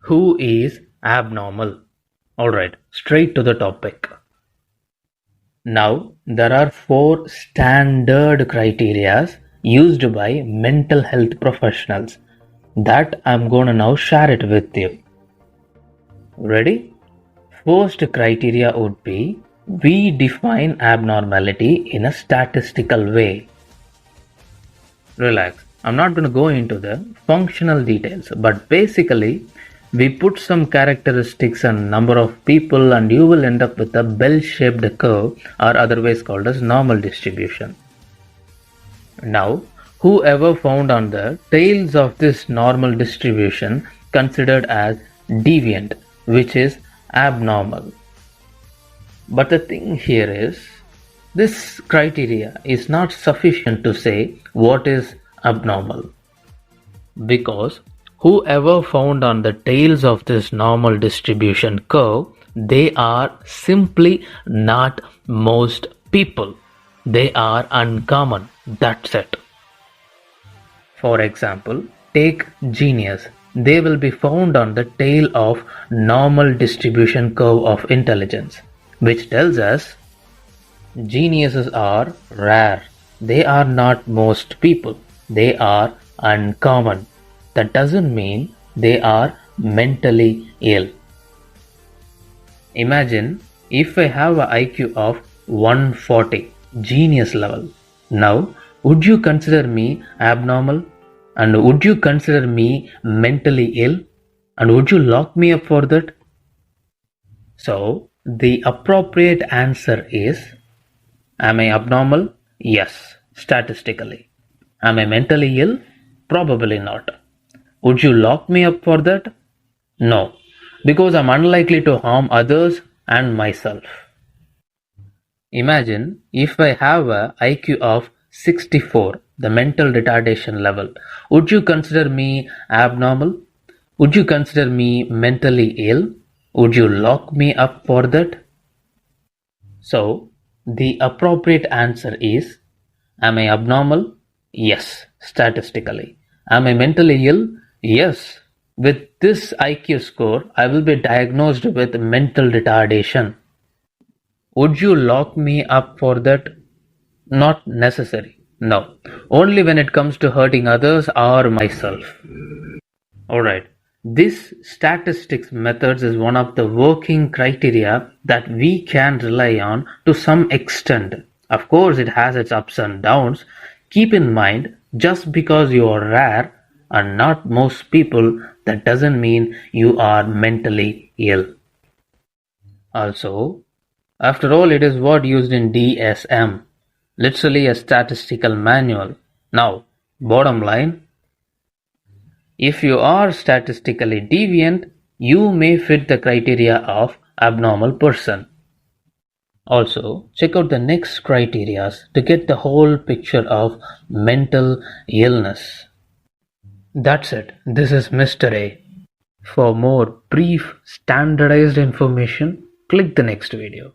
Who is abnormal? Alright, straight to the topic. Now, there are four standard criteria used by mental health professionals that I'm gonna now share it with you. Ready? First criteria would be we define abnormality in a statistical way. Relax. I'm not going to go into the functional details, but basically, we put some characteristics and number of people, and you will end up with a bell-shaped curve, or otherwise called as normal distribution. Now, whoever found on the tails of this normal distribution considered as deviant, which is abnormal. But the thing here is, this criteria is not sufficient to say what is abnormal, because whoever found on the tails of this normal distribution curve, they are simply not most people. They are uncommon. That's it. For example, take genius. They will be found on the tail of normal distribution curve of intelligence, which tells us geniuses are rare. They are not most people. They are uncommon. That doesn't mean they are mentally ill. Imagine if I have an IQ of 140, genius level. Now, would you consider me abnormal? And would you consider me mentally ill? And would you lock me up for that? So, the appropriate answer is, am I abnormal? Yes, statistically. Am I mentally ill? Probably not. Would you lock me up for that? No, because I'm unlikely to harm others and myself. Imagine if I have a IQ of 64, the mental retardation level. Would you consider me abnormal? Would you consider me mentally ill? Would you lock me up for that? So, the appropriate answer is, am I abnormal? Yes, statistically. Am I mentally ill? Yes. With this IQ score, I will be diagnosed with mental retardation. Would you lock me up for that? Not necessary. No. Only when it comes to hurting others or myself. Alright. This statistics methods is one of the working criteria that we can rely on to some extent. Of course, it has its ups and downs. Keep in mind, just because you are rare and not most people, that doesn't mean you are mentally ill. Also, after all, it is what used in DSM, literally a statistical manual. Now, bottom line, if you are statistically deviant, you may fit the criteria of abnormal person. Also, check out the next criteria to get the whole picture of mental illness. That's it. This is Mr. A. For more brief, standardized information, click the next video.